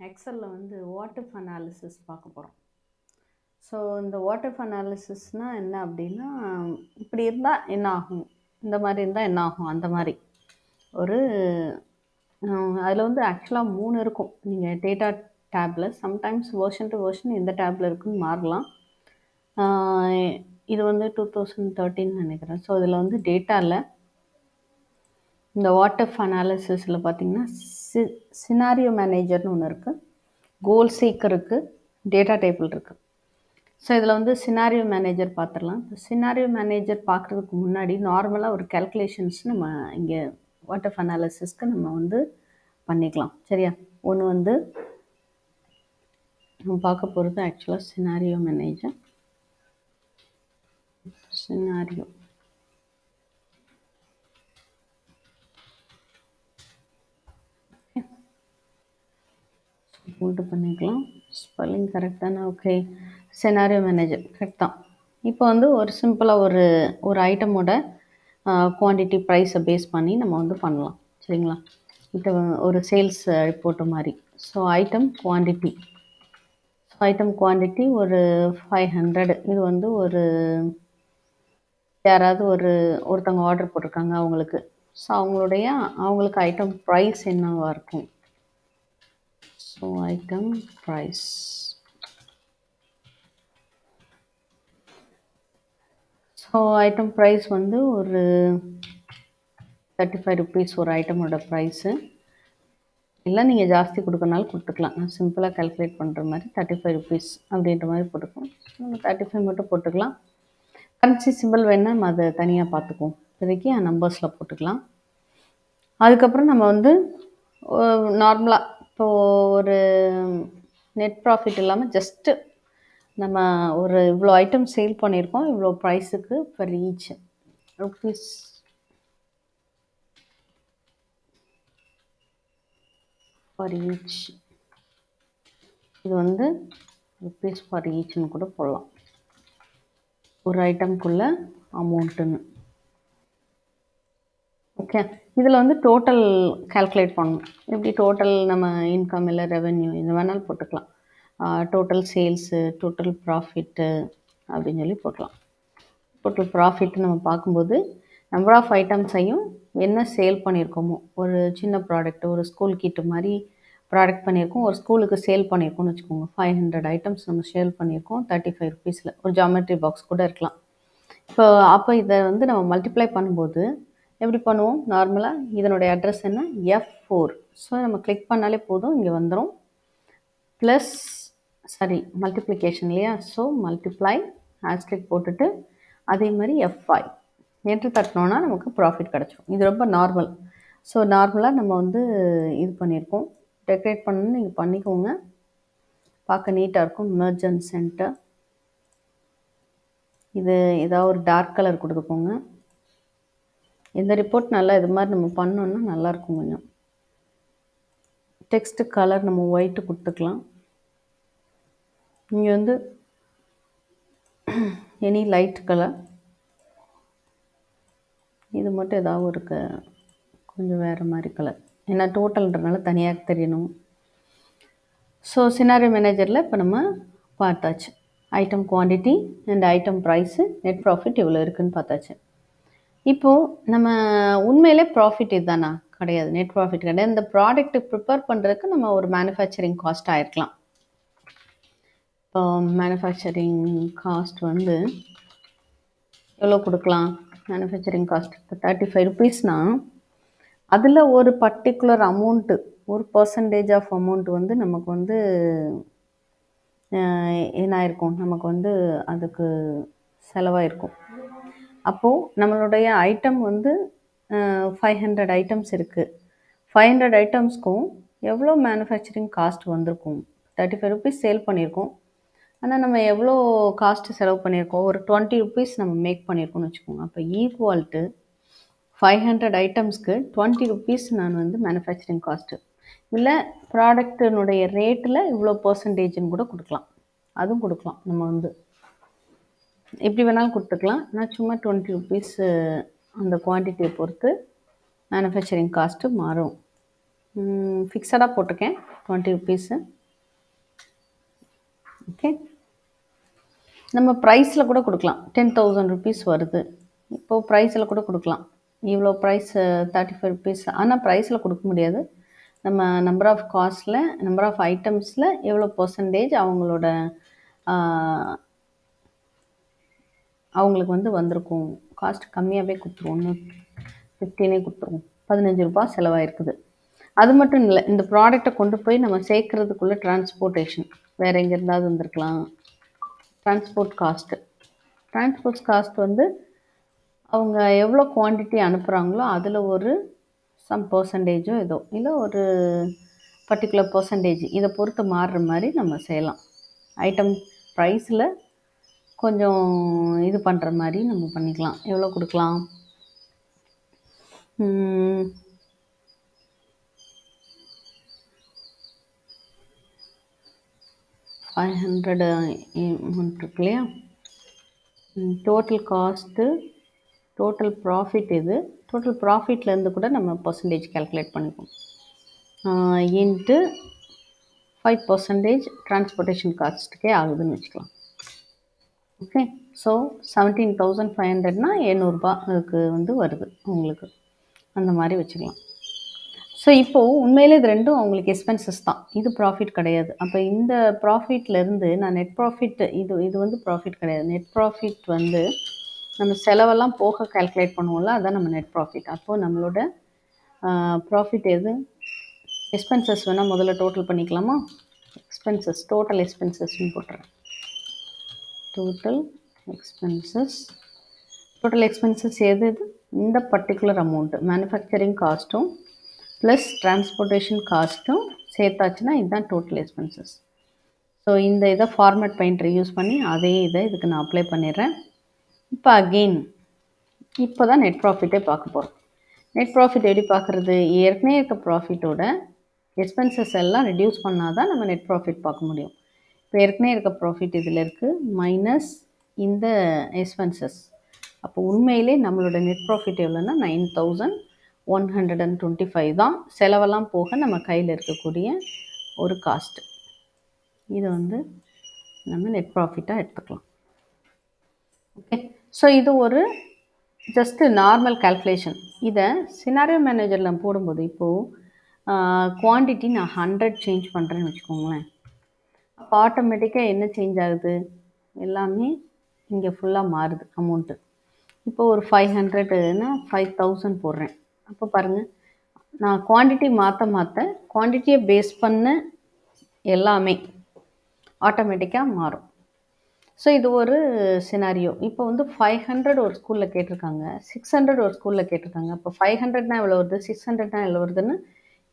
எக்ஸலில் வந்து what-if analysis பார்க்க போகிறோம். ஸோ இந்த வாட்-இஃப் அனாலிசிஸ்னால் என்ன அப்படின்னா, இப்படி இருந்தால் என்ன ஆகும், இந்த மாதிரி இருந்தால் என்ன ஆகும், அந்த மாதிரி ஒரு அதில் வந்து ஆக்சுவலாக 3 இருக்கும். நீங்கள் டேட்டா டேப்பில் சம்டைம்ஸ் வெர்ஷன் டு வெர்ஷன் எந்த டேப்பில் இருக்குன்னு மாறலாம். இது வந்து 2013 நினைக்கிறேன். ஸோ இதில் வந்து டேட்டாவில் இந்த வாட்-இஃப் அனாலிசிஸில் பார்த்தீங்கன்னா சினாரியோ மேனேஜர்னு ஒன்று இருக்குது, கோல் சீக்கர் இருக்குது, டேட்டா டேபிள் இருக்குது. ஸோ இதில் வந்து சினாரியோ மேனேஜர் பார்த்துடலாம். இப்போ சினாரியோ மேனேஜர் பார்க்குறதுக்கு முன்னாடி நார்மலாக ஒரு கேல்குலேஷன்ஸ் நம்ம இங்கே வாட்-இஃப் அனாலிசிஸ்க்கு நம்ம வந்து பண்ணிக்கலாம். சரியா? ஒன்று வந்து நம்ம பார்க்க போகிறது ஆக்சுவலாக சினாரியோ மேனேஜர். சினாரியோ போட்டு பண்ணிக்கலாம். ஸ்பெல்லிங் கரெக்டான ஓகே. சினாரியோ மேனேஜர் கரெக்ட் தான். இப்போ வந்து ஒரு சிம்பிளாக ஒரு ஐட்டமோட குவான்டிட்டி ப்ரைஸை பேஸ் பண்ணி நம்ம வந்து பண்ணலாம். சரிங்களா? இப்போ ஒரு சேல்ஸ் ரிப்போர்ட்டு மாதிரி. ஸோ ஐட்டம் குவான்டிட்டி ஒரு 500. இது வந்து யாராவது ஒருத்தவங்க ஆர்டர் போட்டிருக்காங்க அவங்களுக்கு. ஸோ அவங்களுக்கு ஐட்டம் ப்ரைஸ் என்னவாக இருக்கும்? ஸோ ஐட்டம் ப்ரைஸ் வந்து ஒரு 35 rupees ஒரு ஐட்டமோட ப்ரைஸு. இல்லை நீங்கள் ஜாஸ்தி கொடுக்கறனாலும் கொடுத்துக்கலாம். நான் சிம்பிளாக கால்குலேட் பண்ணுற மாதிரி 35 rupees அப்படின்ற மாதிரி போட்டுக்கலாம். நம்ம 35 மட்டும் போட்டுக்கலாம். கரன்சி சிம்பிள் வேணால் நம்ம அதை தனியாக பார்த்துக்குவோம். இப்போதைக்கு நம்பர்ஸில் போட்டுக்கலாம். அதுக்கப்புறம் நம்ம வந்து நார்மலாக இப்போது ஒரு நெட் ப்ராஃபிட் இல்லாமல் ஜஸ்ட்டு நம்ம ஒரு இவ்வளோ ஐட்டம் சேல் பண்ணியிருக்கோம், இவ்வளோ ப்ரைஸுக்கு per each rupees for each. இது வந்து ருப்பீஸ் ஃபார் ஈச்னு கூட போடலாம். ஒரு ஐட்டம்குள்ள அமௌண்ட்டுன்னு. ஓகே. இதில் வந்து டோட்டல் கால்குலேட் பண்ணணும். எப்படி டோட்டல் நம்ம இன்கம் இல்லை ரெவென்யூ இது வேணாலும் போட்டுக்கலாம். டோட்டல் சேல்ஸு, டோட்டல் ப்ராஃபிட்டு அப்படின்னு சொல்லி போட்டலாம். டோட்டல் ப்ராஃபிட் நம்ம பார்க்கும்போது நம்பர் ஆஃப் ஐட்டம்ஸையும் என்ன சேல் பண்ணியிருக்கோமோ, ஒரு சின்ன ப்ராடக்ட், ஒரு ஸ்கூல் கிட்டு மாதிரி ப்ராடக்ட் பண்ணியிருக்கோம், ஒரு ஸ்கூலுக்கு சேல் பண்ணியிருக்கோம்னு வச்சுக்கோங்க. 500 ஐட்டம்ஸ் நம்ம சேல் பண்ணியிருக்கோம் 35 rupeesல. ஒரு ஜாமெட்ரி பாக்ஸ் கூட இருக்கலாம். அப்போ இதை வந்து நம்ம மல்டிப்ளை பண்ணும்போது எப்படி பண்ணுவோம்? நார்மலாக இதனுடைய அட்ரஸ் என்ன? F4. ஸோ நம்ம கிளிக் பண்ணாலே போதும், இங்கே வந்துடும். ப்ளஸ் மல்டிப்ளிகேஷன் இல்லையா? ஸோ மல்டிப்ளை ஆஸ்ட்ரிக் போட்டுட்டு அதே மாதிரி F5 என்ட்ரு தட்டினோன்னா நமக்கு ப்ராஃபிட் கிடச்சிடும். இது ரொம்ப நார்மல். ஸோ நார்மலாக நம்ம வந்து இது பண்ணியிருக்கோம். டெக்கரேட் பண்ணணும்னு நீங்கள் பண்ணிக்கோங்க, பார்க்க நீட்டாக இருக்கும். Merge and centre. இது ஏதாவது ஒரு டார்க் கலர் கொடுத்துக்கோங்க. இந்த ரிப்போர்ட் நல்லா இது மாதிரி நம்ம பண்ணோன்னா நல்லாயிருக்கும். கொஞ்சம் டெக்ஸ்ட்டு கலர் நம்ம ஒயிட்டு கொடுத்துக்கலாம். இங்கே வந்து எனி லைட் கலர். இது மட்டும் ஏதாவது ஒரு கொஞ்சம் வேறு மாதிரி கலர், ஏன்னா டோட்டல்ன்றனால தனியாக தெரியணும். ஸோ சினாரியோ மேனேஜரில் இப்போ நம்ம பார்த்தாச்சு. Item quantity and item price, net profit இவ்வளோ இருக்குதுன்னு பார்த்தாச்சு. இப்போது நம்ம உண்மையிலே ப்ராஃபிட் இதுதானா? கிடையாது. நெட் ப்ராஃபிட் கிடையாது. இந்த ப்ராடக்ட்டு ப்ரிப்பேர் பண்ணுறதுக்கு நம்ம ஒரு மேனுஃபேக்சரிங் காஸ்ட் ஆகிருக்கலாம். இப்போ மேனுஃபேக்சரிங் காஸ்ட் வந்து எவ்வளோ கொடுக்கலாம்? மேனுஃபேக்சரிங் காஸ்ட் இப்போ 35 rupeesனால் அதில் ஒரு பர்டிகுலர் அமௌண்ட்டு, ஒரு பர்சன்டேஜ் ஆஃப் அமௌண்ட் வந்து நமக்கு வந்து என்ன இருக்கும்? நமக்கு வந்து அதுக்கு செலவாயிருக்கும். அப்போது நம்மளுடைய ஐட்டம் வந்து 500 ஐட்டம்ஸ் இருக்குது. 500 ஐட்டம்ஸ்க்கும் எவ்வளோ மேனுஃபேக்சரிங் காஸ்ட் வந்திருக்கும்? 35 rupees சேல் பண்ணியிருக்கோம். ஆனால் நம்ம எவ்வளோ காஸ்ட்டு செலவு பண்ணியிருக்கோம்? ஒரு 20 rupees நம்ம மேக் பண்ணியிருக்கோம்னு வச்சுக்கோங்க. அப்போ ஈக்குவல் டு 500 ஐட்டம்ஸ்க்கு 20 rupees நான் வந்து மேனுஃபேக்சரிங் காஸ்ட்டு. இல்லை ப்ராடக்டினுடைய ரேட்டில் இவ்வளோ பர்சன்டேஜ்னு கூட கொடுக்கலாம். அதுவும் கொடுக்கலாம். நம்ம வந்து எப்படி வேணாலும் கொடுத்துக்கலாம். நான் சும்மா 20 rupees அந்த குவான்டிட்டியை பொறுத்து மேனுஃபேக்சரிங் காஸ்ட்டு மாறும். ஃபிக்ஸடாக போட்டிருக்கேன் 20 ருபீஸு. ஓகே, நம்ம ப்ரைஸில் கூட கொடுக்கலாம். 10,000 ருபீஸ் வருது, இப்போது ப்ரைஸில் கூட கொடுக்கலாம். இவ்வளோ ப்ரைஸ் 35 ருபீஸ். ஆனால் ப்ரைஸில் கொடுக்க முடியாது. நம்ம நம்பர் ஆஃப் காஸ்ட்டில், நம்பர் ஆஃப் ஐட்டம்ஸில் எவ்வளோ பர்சன்டேஜ் அவங்களுக்கு வந்து வந்திருக்கும். காஸ்ட் கம்மியாகவே கொடுத்துருவோம், 15 கொடுத்துருவோம். 15 ரூபா செலவாயிருக்குது. அது மட்டும் இல்லை, இந்த ப்ராடக்டை கொண்டு போய் நம்ம சேர்க்கறதுக்குள்ளே டிரான்ஸ்போர்ட்டேஷன் வேறு எங்கே இருந்தாவது வந்திருக்கலாம். டிரான்ஸ்போர்ட் காஸ்ட் வந்து அவங்க எவ்வளோ குவான்டிட்டி அனுப்புகிறாங்களோ அதில் ஒரு சம் பர்சன்டேஜோ ஏதோ இல்லை ஒரு பர்டிகுலர் பர்சன்டேஜ் இதை பொறுத்து மாறுற மாதிரி நம்ம செய்யலாம். ஐட்டம் ப்ரைஸில் கொஞ்சம் இது பண்ணுற மாதிரி நம்ம பண்ணிக்கலாம். எவ்வளோ கொடுக்கலாம்? 500 இருக்கு இல்லையா? Total cost, total profit. இது டோட்டல் ப்ராஃபிட்லேருந்து கூட நம்ம பர்சன்டேஜ் கேல்குலேட் பண்ணிப்போம். இன்ட்டு 5% டிரான்ஸ்போர்ட்டேஷன் காஸ்ட்டுக்கே ஆகுதுன்னு வச்சுக்கலாம். ஓகே, ஸோ 17,500னா 700 ரூபா அதுக்கு வந்து வருது உங்களுக்கு, அந்த மாதிரி வச்சுக்கலாம். ஸோ இப்போது உண்மையிலே இது ரெண்டும் அவங்களுக்கு எக்ஸ்பென்சஸ் தான், இது ப்ராஃபிட் கிடையாது. அப்போ இந்த ப்ராஃபிட்லேருந்து நான் நெட் ப்ராஃபிட், இது வந்து ப்ராஃபிட் கிடையாது. நெட் ப்ராஃபிட் வந்து நம்ம செலவெல்லாம் போக கால்குலேட் பண்ணுவோம்ல, அதான் நம்ம நெட் ப்ராஃபிட். அப்போது நம்மளோட ப்ராஃபிட் எது? எக்ஸ்பென்சஸ் வேணால் முதல்ல டோட்டல் பண்ணிக்கலாமா? எக்ஸ்பென்சஸ், டோட்டல் எக்ஸ்பென்சஸ்ன்னு போட்டுறேன். டோட்டல் எக்ஸ்பென்சஸ் எது? இந்த பர்டிகுலர் அமௌண்ட்டு மேனுஃபேக்சரிங் காஸ்ட்டும் ப்ளஸ் டிரான்ஸ்போர்ட்டேஷன் காஸ்ட்டும் சேர்த்தாச்சுன்னா இதுதான் டோட்டல் எக்ஸ்பென்சஸ். ஸோ இந்த இதை ஃபார்மேட் பெயிண்டரை யூஸ் பண்ணி அதே இதை இதுக்கு நான் அப்ளை பண்ணிடுறேன். இப்போ அகெயின் இப்போ தான் நெட் ப்ராஃபிட்டே பார்க்க போகிறோம். நெட் ப்ராஃபிட் எப்படி பார்க்குறது? ஏற்கனவே இருக்க ப்ராஃபிட்டோட எக்ஸ்பென்சஸ் எல்லாம் ரெடியூஸ் பண்ணால் தான் நம்ம நெட் ப்ராஃபிட் பார்க்க முடியும். இப்போ ஏற்கனவே இருக்க ப்ராஃபிட் இதில் இருக்குது, மைனஸ் இந்த எக்ஸ்பென்சஸ். அப்போ உண்மையிலே நம்மளோட நெட் ப்ராஃபிட் எவ்வளோன்னா 9,125 தான். செலவெல்லாம் போக நம்ம கையில் இருக்கக்கூடிய ஒரு காஸ்ட்டு. இதை வந்து நம்ம நெட் ப்ராஃபிட்டாக எடுத்துக்கலாம். ஓகே, ஸோ இது ஒரு ஜஸ்ட்டு நார்மல் கால்குலேஷன். இதை சினாரியோ மேனேஜரில் போடும்போது இப்போது குவான்டிட்டி நான் 100 சேஞ்ச் பண்ணுறேன்னு வச்சுக்கோங்களேன். அப்போ ஆட்டோமேட்டிக்காக என்ன சேஞ்ச் ஆகுது? எல்லாமே இங்கே ஃபுல்லாக மாறுது அமௌண்ட்டு. இப்போ ஒரு 500னா 5,000 போடுறேன். அப்போ பாருங்கள், நான் குவான்டிட்டி மாற்ற குவான்டிட்டியை பேஸ் பண்ண எல்லாமே ஆட்டோமேட்டிக்காக மாறும். ஸோ இது ஒரு சினாரியோ. இப்போ வந்து 500 ஒரு ஸ்கூலில் கேட்டிருக்காங்க, 600 ஒரு ஸ்கூலில் கேட்டிருக்காங்க. அப்போ 500னா எவ்வளோ வருது, 600னா எவ்வளோ வருதுன்னு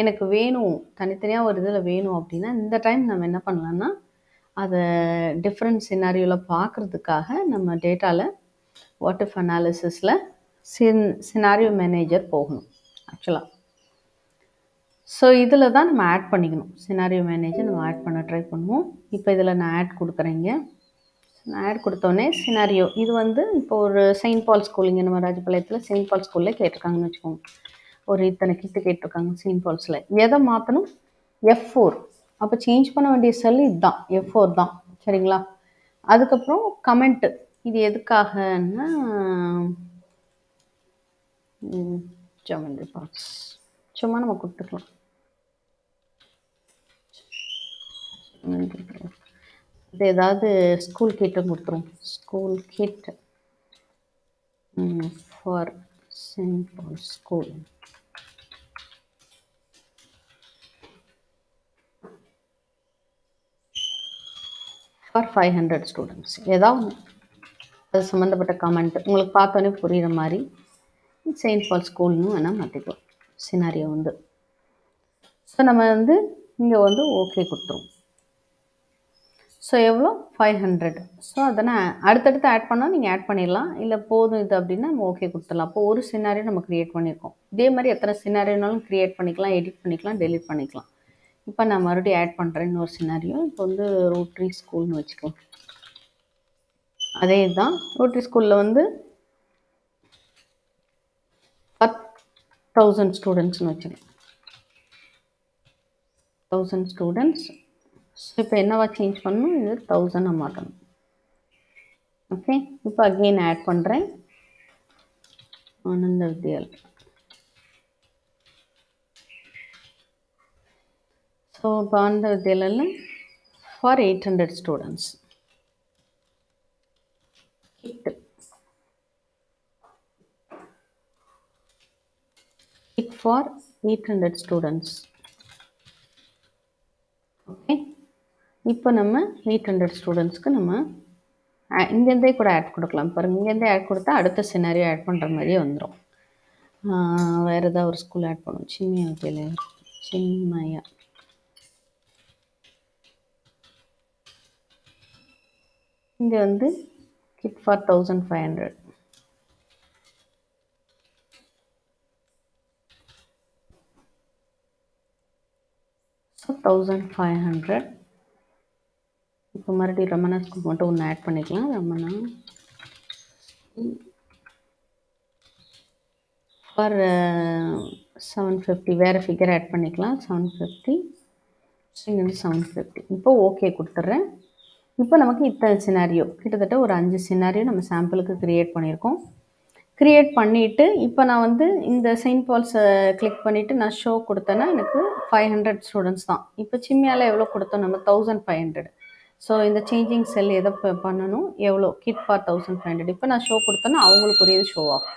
எனக்கு வேணும், தனித்தனியாக ஒரு இதில் வேணும் அப்படின்னா இந்த டைம் நம்ம என்ன பண்ணலான்னா அதை டிஃப்ரெண்ட் சினாரியோவில் பார்க்குறதுக்காக நம்ம டேட்டாவில் வாட் இஃப் அனாலிசிஸில் சினாரியோ மேனேஜர் போகணும் ஆக்சுவலாக. ஸோ இதில் தான் நம்ம ஆட் பண்ணிக்கணும். சினாரியோ மேனேஜர் நம்ம ஆட் பண்ண ட்ரை பண்ணுவோம். இப்போ இதில் நான் ஆட் கொடுக்குறேங்க. நான் ஆட் கொடுத்தோன்னே சினாரியோ இது வந்து இப்போ ஒரு செயின்ட் பால் ஸ்கூல், இங்கே நம்ம ராஜபாளையத்தில் செயின்ட் பால் ஸ்கூலில் கேட்டிருக்காங்கன்னு வச்சுக்கோங்க. ஒரு இத்தனை கிட்டு கேட்டிருக்காங்க செயின்ட் பால்ஸில். எதை மாற்றணும்? F4. அப்போ சேஞ்ச் பண்ண வேண்டிய செல் இதுதான், F4 தான். சரிங்களா? அதுக்கப்புறம் கமெண்ட்டு, இது எதுக்காகன்னா ஜாமெண்ட்ரி பாக்ஸ் சும்மா நம்ம கொடுத்துக்கலாம். இது ஏதாவது ஸ்கூல் கிட்டும் கொடுத்துரும். School kit for Saint Paul school. For 500 students. ஏதாவது அது சம்மந்தப்பட்ட கமெண்ட் உங்களுக்கு பார்த்தோன்னே புரிகிற மாதிரி செயின்ட் பால் ஸ்கூல்னு வேணால் மாற்றிக்கலாம் சினாரியோ வந்து. ஸோ நம்ம வந்து இங்கே வந்து ஓகே கொடுத்துருவோம். ஸோ எவ்வளோ? 500. ஸோ அதை நான் அடுத்தடுத்து ஆட் பண்ணால் நீங்கள் ஆட் பண்ணிடலாம், இல்லை போதும் இது அப்படின்னா நம்ம ஓகே கொடுத்துடலாம். அப்போ ஒரு சினாரியோ நம்ம க்ரியேட் பண்ணியிருக்கோம். இதே மாதிரி எத்தனை சினாரியோனாலும் க்ரியேட் பண்ணிக்கலாம், எடிட் பண்ணிக்கலாம், டெலிட் பண்ணிக்கலாம். இப்போ நான் மறுபடியும் ஆட் பண்ணுறேன் இன்னொரு சினாரியோ. இப்போ வந்து ரோட்ரி ஸ்கூல்னு வச்சுக்கலாம். அதே தான் ரோட்ரி ஸ்கூலில் வந்து 10,000 ஸ்டூடெண்ட்ஸ்னு வச்சுக்கலாம். 1000 ஸ்டூடெண்ட்ஸ். ஸோ இப்போ என்னவா சேஞ்ச் பண்ணணும், இது 1000 மாற்றணும். ஓகே, இப்போ அகெயின் ஆட் பண்ணுறேன் ஆனந்த வித்யாலயா. ஸோ இப்போ ஆனந்த வித்யாலயில் for 800 students. Kit for 800 students. Okay, இப்போ நம்ம 800 ஸ்டூடெண்ட்ஸ்க்கு நம்ம இங்கேருந்தே கூட ஆட் கொடுக்கலாம். பாருங்கள், இங்கேருந்தே ஆட் கொடுத்தா அடுத்த சினாரியோ ஆட் பண்ணுற மாதிரியே வந்துடும். வேறு ஏதாவது ஒரு ஸ்கூல் ஆட் பண்ணுவோம். சின்மயா வித்யாலயா. சின்மயா. இங்கே வந்து கிட் ஃபார் 1500. ஸோ 1500. இப்போ மறுபடியும் ரமணா ஸ்கூல் மட்டும் ஒன்று ஆட் பண்ணிக்கலாம். ரமணா ஃபார் 750. வேறு ஃபிகர் ஆட் பண்ணிக்கலாம். 750. ஸோ இங்கே வந்து 750. இப்போ ஓகே கொடுத்துட்றேன். இப்போ நமக்கு இத்தனை சினாரியோ, கிட்டத்தட்ட ஒரு 5 சினாரியோ நம்ம சாம்பிளுக்கு க்ரியேட் பண்ணியிருக்கோம். க்ரியேட் பண்ணிவிட்டு இப்போ நான் வந்து இந்த செயின்ட் பால்ஸை கிளிக் பண்ணிவிட்டு நான் ஷோ கொடுத்தேன்னா எனக்கு 500 ஸ்டூடெண்ட்ஸ் தான். இப்போ சிம்மியால் எவ்வளோ கொடுத்தோம் நம்ம, 1500. ஸோ இந்த சேஞ்சிங் செல் எதை பண்ணணும், எவ்வளோ, கிட் ஃபார் 1500. இப்போ நான் ஷோ கொடுத்தேன்னா அவங்களுக்குரியது ஷோ ஆகும்.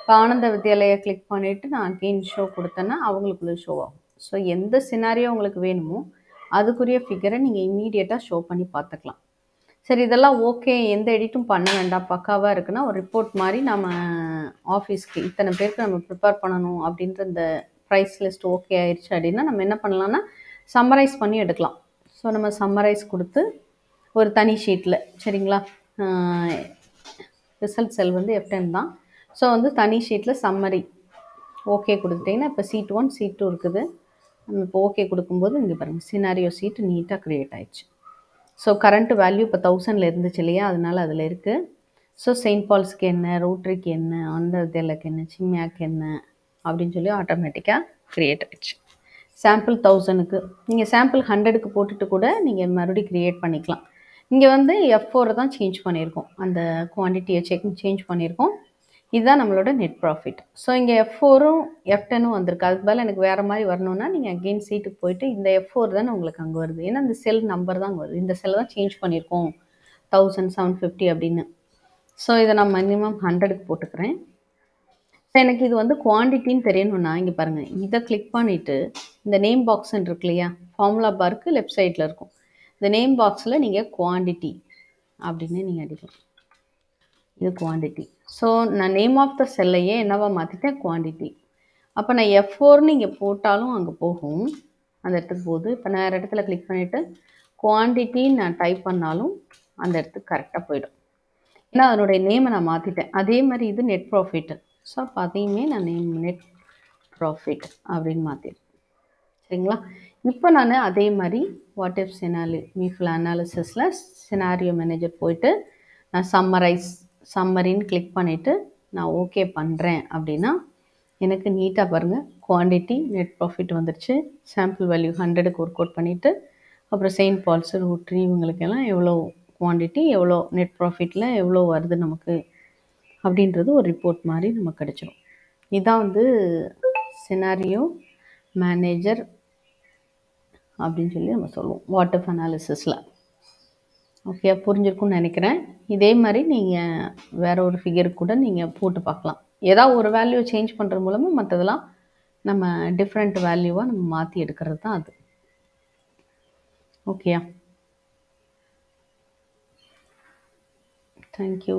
இப்போ ஆனந்த வித்யாலயை கிளிக் பண்ணிவிட்டு நான் அகெயின் ஷோ கொடுத்தேன்னா அவங்களுக்குள்ளே ஷோ ஆகும். ஸோ எந்த சினாரியோ உங்களுக்கு வேணுமோ அதுக்குரிய ஃபிகரை நீங்கள் இம்மீடியட்டாக ஷோ பண்ணி பார்த்துக்கலாம். சரி, இதெல்லாம் ஓகே, எந்த எடிட்டும் பண்ண வேண்டாம், பக்காவாக இருக்குன்னா ஒரு ரிப்போர்ட் மாதிரி நம்ம ஆஃபீஸ்க்கு இத்தனை பேருக்கு நம்ம ப்ரிப்பேர் பண்ணணும் அப்படின்ற இந்த ப்ரைஸ் லிஸ்ட் ஓகே ஆயிடுச்சு அப்படின்னா நம்ம என்ன பண்ணலான்னா சம்மரைஸ் பண்ணி எடுக்கலாம். ஸோ நம்ம சம்மரைஸ் கொடுத்து ஒரு தனி ஷீட்டில், சரிங்களா, ரிசல்ட் செல் வந்து F10 தான். ஸோ வந்து தனி ஷீட்டில் சம்மரி ஓகே கொடுத்துட்டிங்கன்னா இப்போ சீட் 1 சீட் 2 இருக்குது. நம்ம இப்போ ஓகே கொடுக்கும்போது இங்கே பாருங்கள் சினாரியோ சீட்டு நீட்டாக க்ரியேட் ஆயிடுச்சு. ஸோ கரண்ட் வேல்யூ இப்போ 1000 இருந்துச்சு இல்லையா, அதனால் அதில் இருக்குது. ஸோ செயின்ட் பால்ஸ்க்கு என்ன, ரோட்ரிக்கு என்ன, ஆனந்த வித்யாலயாக்கு என்ன, சிம்யாக்கு என்ன அப்படின்னு சொல்லி ஆட்டோமேட்டிக்காக க்ரியேட் ஆகிடுச்சு. சாம்பிள் 1000க்கு நீங்கள் சாம்பிள் 100க்கு போட்டுட்டு கூட நீங்கள் மறுபடியும் க்ரியேட் பண்ணிக்கலாம். இங்கே வந்து F4 தான் சேஞ்ச் பண்ணியிருக்கோம், அந்த குவான்டிட்டியை சேஞ்ச் பண்ணியிருக்கோம். இதுதான் நம்மளோட நெட் ப்ராஃபிட். ஸோ இங்கே F4ம் F10ம் வந்திருக்கு. அதுக்கு பதில் எனக்கு வேறு மாதிரி வரணுன்னா நீங்கள் அகெயின் சீட்டுக்கு போயிட்டு இந்த F4 தானே உங்களுக்கு அங்கே வருது, ஏன்னா இந்த செல் நம்பர் தான் வருது. இந்த செல் தான் சேஞ்ச் பண்ணியிருக்கோம் 1750 அப்படின்னு. ஸோ இதை நான் மினிமம் 100க்கு போட்டுக்கிறேன். ஸோ எனக்கு இது வந்து குவான்டிட்டின்னு தெரியணும்னா இங்கே பாருங்கள், இதை கிளிக் பண்ணிவிட்டு இந்த நேம் பாக்ஸ்ன்னு இருக்கு இல்லையா, ஃபார்முலா பாருக்கு லெஃப்ட் சைடில் இருக்கும். இந்த நேம் பாக்ஸில் நீங்கள் குவான்டிட்டி அப்படின்னு நீங்கள் அடிக்கலாம். இது குவான்டிட்டி. ஸோ நான் நேம் ஆஃப் த செல்லையே என்னவா மாற்றிட்டேன், குவான்டிட்டி. அப்போ நான் F4ன்னு இங்கே போட்டாலும் அங்கே போகும், அந்த இடத்துக்கு போகுது. இப்போ நான் வேறு இடத்துல கிளிக் பண்ணிவிட்டு குவான்டிட்டின்னு நான் டைப் பண்ணாலும் அந்த இடத்துக்கு கரெக்டாக போயிடும், ஏன்னா அதனுடைய நேமை நான் மாற்றிட்டேன். அதே மாதிரி இது நெட் ப்ராஃபிட்டு. ஸோ அப்போ அதையுமே நான் நெட் ப்ராஃபிட் அப்படின்னு மாற்றிடுறேன், சரிங்களா. இப்போ நான் அதே மாதிரி வாட் இஃப் மீஃபுல் அனாலிசிஸில் சினாரியோ மேனேஜர் போயிட்டு நான் சம்மரின்னு கிளிக் பண்ணிவிட்டு நான் ஓகே பண்ணுறேன் அப்படின்னா எனக்கு நீட்டாக பாருங்கள் குவான்டிட்டி நெட் ப்ராஃபிட் வந்துடுச்சு. சாம்பிள் வேல்யூ 100க்கு ஒர்க் அவுட் பண்ணிவிட்டு அப்புறம் செயின்ட் பால்ஸ், ரோட்ரி இவங்களுக்கெல்லாம் எவ்வளோ குவான்டிட்டி, எவ்வளோ நெட் ப்ராஃபிட்டில் எவ்வளோ வருது நமக்கு அப்படின்றது ஒரு ரிப்போர்ட் மாதிரி நமக்கு கிடச்சிடும். இதுதான் வந்து சினாரியோ மேனேஜர் அப்படின்னு சொல்லி நம்ம சொல்லுவோம் வாட் இஃப் அனாலிசிஸில். ஓகே, புரிஞ்சிருக்குன்னு நினைக்கிறேன். இதே மாதிரி நீங்கள் வேறு ஒரு ஃபிகருக்கு கூட நீங்கள் போட்டு பார்க்கலாம். ஏதாவது ஒரு வேல்யூ சேஞ்ச் பண்ணுறது மூலமாக மற்றதெல்லாம் நம்ம டிஃப்ரெண்ட் வேல்யூவாக நம்ம மாற்றி எடுக்கிறது தான் அது. ஓகேயா, தேங்க்யூ.